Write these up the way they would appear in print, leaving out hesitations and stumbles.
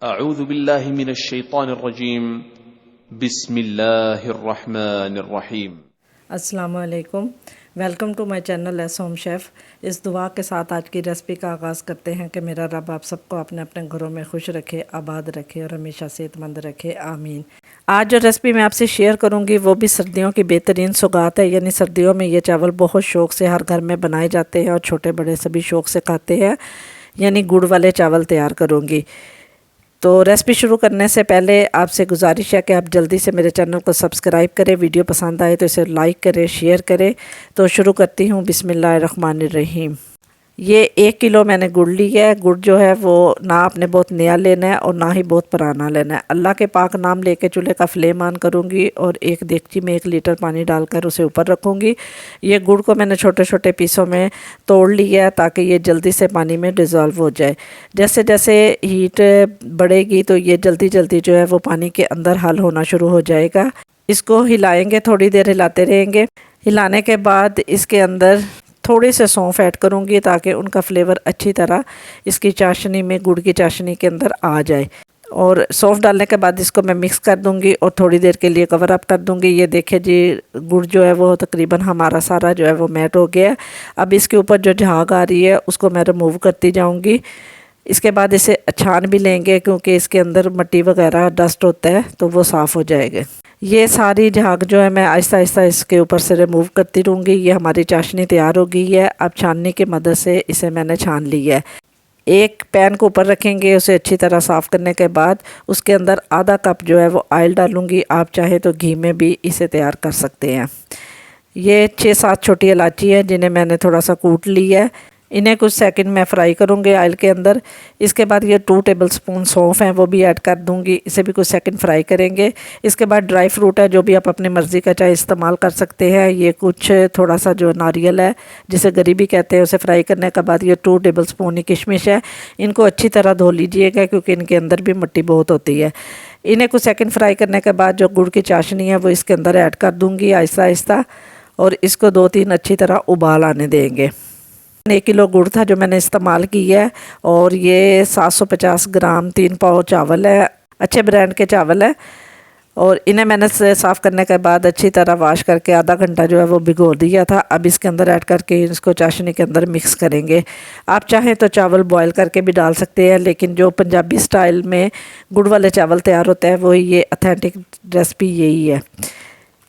अऊज़ु बिल्लाहि मिनश शैतानिर रजीम बिस्मिल्लाहिर रहमानिर रहीम। अस्सलामु अलैकुम, welcome to my channel S home chef. इस दुआ के साथ आज की रेसिपी का आगाज़ करते हैं कि मेरा रब आप सबको अपने अपने घरों में खुश रखे, आबाद रखे और हमेशा सेहतमंद रखे, आमीन। आज जो रेसिपी मैं आपसे शेयर करूंगी वो भी सर्दियों की बेहतरीन सौगात है। यानी सर्दियों में ये चावल बहुत शौक़ से हर घर में बनाए जाते हैं और छोटे बड़े सभी शौक़ से खाते हैं। यानी गुड़ वाले चावल तैयार करूँगी। तो रेसिपी शुरू करने से पहले आपसे गुजारिश है कि आप जल्दी से मेरे चैनल को सब्सक्राइब करें। वीडियो पसंद आए तो इसे लाइक करें, शेयर करें। तो शुरू करती हूँ। बिस्मिल्लाहिर्रहमानिर्रहीम। ये 1 किलो मैंने गुड़ लिया है। गुड़ जो है वो ना आपने बहुत नया लेना है और ना ही बहुत पुराना लेना है। अल्लाह के पाक नाम लेके चूल्हे का फ्लेम ऑन करूँगी और एक देगची में 1 लीटर पानी डालकर उसे ऊपर रखूँगी। ये गुड़ को मैंने छोटे छोटे पीसों में तोड़ लिया है ताकि ये जल्दी से पानी में डिज़ोल्व हो जाए। जैसे जैसे हीट बढ़ेगी तो ये जल्दी जल्दी जो है वो पानी के अंदर हल होना शुरू हो जाएगा। इसको हिलाएंगे, थोड़ी देर हिलाते रहेंगे। हिलाने के बाद इसके अंदर थोड़ी से सौंफ ऐड करूँगी ताकि उनका फ्लेवर अच्छी तरह इसकी चाशनी में, गुड़ की चाशनी के अंदर आ जाए। और सौंफ डालने के बाद इसको मैं मिक्स कर दूँगी और थोड़ी देर के लिए कवर अप कर दूँगी। ये देखिए जी, गुड़ जो है वो तकरीबन हमारा सारा जो है वो मैट हो गया है। अब इसके ऊपर जो झाग आ रही है उसको मैं रिमूव करती जाऊँगी। इसके बाद इसे छान भी लेंगे क्योंकि इसके अंदर मिट्टी वगैरह डस्ट होता है तो वो साफ़ हो जाएगा। ये सारी झाग जो है मैं आहिस्ता आहिस्ता इसके ऊपर से रिमूव करती रहूँगी। ये हमारी चाशनी तैयार हो गई है। अब छानने की मदद से इसे मैंने छान लिया है। एक पैन को ऊपर रखेंगे, उसे अच्छी तरह साफ़ करने के बाद उसके अंदर आधा कप जो है वो ऑयल डालूँगी। आप चाहे तो घी में भी इसे तैयार कर सकते हैं। ये 6-7 छोटी इलायची है जिन्हें मैंने थोड़ा सा कूट लिया है। इन्हें कुछ सेकंड में फ्राई करूँगी ऑयल के अंदर। इसके बाद ये 2 टेबलस्पून सौंफ हैं वो भी ऐड कर दूँगी। इसे भी कुछ सेकंड फ्राई करेंगे। इसके बाद ड्राई फ्रूट है जो भी आप अपनी मर्ज़ी का चाहे इस्तेमाल कर सकते हैं। ये कुछ थोड़ा सा जो नारियल है जिसे गरीबी कहते हैं उसे फ्राई करने के बाद ये 2 टेबलस्पून ही किशमिश है। इनको अच्छी तरह धो लीजिएगा क्योंकि इनके अंदर भी मिट्टी बहुत होती है। इन्हें कुछ सेकंड फ्राई करने के बाद जो गुड़ की चाशनी है वो इसके अंदर ऐड कर दूँगी आहिस्ता आहिस्ता और इसको 2-3 अच्छी तरह उबाल आने देंगे। 1 किलो गुड़ था जो मैंने इस्तेमाल किया है और ये 750 ग्राम 3 पाव चावल है। अच्छे ब्रांड के चावल है और इन्हें मैंने साफ़ करने के बाद अच्छी तरह वॉश करके आधा घंटा जो है वो भिगो दिया था। अब इसके अंदर ऐड करके इसको चाशनी के अंदर मिक्स करेंगे। आप चाहें तो चावल बॉयल करके भी डाल सकते हैं, लेकिन जो पंजाबी स्टाइल में गुड़ वाले चावल तैयार होता है वही ये ऑथेंटिक रेसिपी यही है।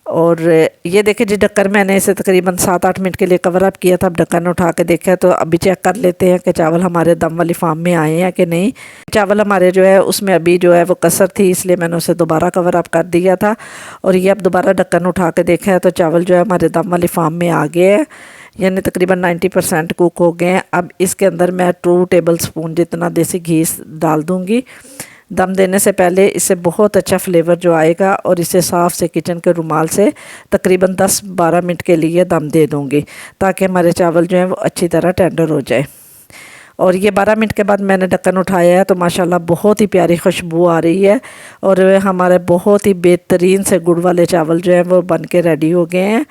और ये देखिए जी, ढक्कन मैंने इसे तकरीबन 7-8 मिनट के लिए कवर अप किया था। अब ढक्कन उठा के देखा तो अभी चेक कर लेते हैं कि चावल हमारे दम वाली फार्म में आए हैं कि नहीं। चावल हमारे जो है उसमें अभी जो है वो कसर थी, इसलिए मैंने उसे दोबारा कवर अप कर दिया था। और ये अब दोबारा ढक्कन उठा के देखा है तो चावल जो है हमारे दम वाली फार्म में आ गए हैं। यानी तकरीबन 90% कुक हो गए हैं। अब इसके अंदर मैं 2 टेबलस्पून जितना देसी घी डाल दूँगी। दम देने से पहले इससे बहुत अच्छा फ्लेवर जो आएगा और इसे साफ़ से किचन के रुमाल से तकरीबन 10-12 मिनट के लिए दम दे दूँगी ताकि हमारे चावल जो हैं वो अच्छी तरह टेंडर हो जाए। और ये 12 मिनट के बाद मैंने ढक्कन उठाया है तो माशाल्लाह बहुत ही प्यारी खुशबू आ रही है और हमारे बहुत ही बेहतरीन से गुड़ वाले चावल जो हैं वो बन के रेडी हो गए हैं।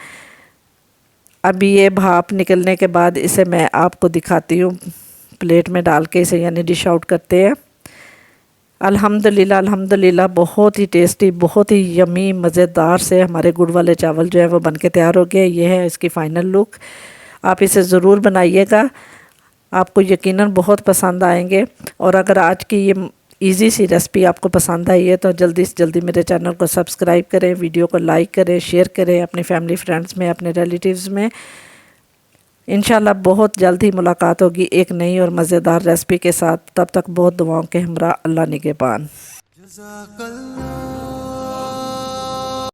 अभी ये भाप निकलने के बाद इसे मैं आपको दिखाती हूँ प्लेट में डाल के, इसे यानी डिश आउट करते हैं। अल्हम्दुलिल्लाह अल्हम्दुलिल्लाह, बहुत ही टेस्टी, बहुत ही यमी मज़ेदार से हमारे गुड़ वाले चावल जो है वो बन के तैयार हो गए। ये है इसकी फ़ाइनल लुक। आप इसे ज़रूर बनाइएगा, आपको यकीनन बहुत पसंद आएंगे। और अगर आज की ये इजी सी रेसिपी आपको पसंद आई है तो जल्दी से जल्दी मेरे चैनल को सब्सक्राइब करें, वीडियो को लाइक करें, शेयर करें अपनी फैमिली फ्रेंड्स में, अपने रिलेटिव्स में। इंशाल्लाह बहुत जल्द ही मुलाकात होगी एक नई और मज़ेदार रेसिपी के साथ। तब तक बहुत दुआओं के हमरा, अल्लाह निगहबान।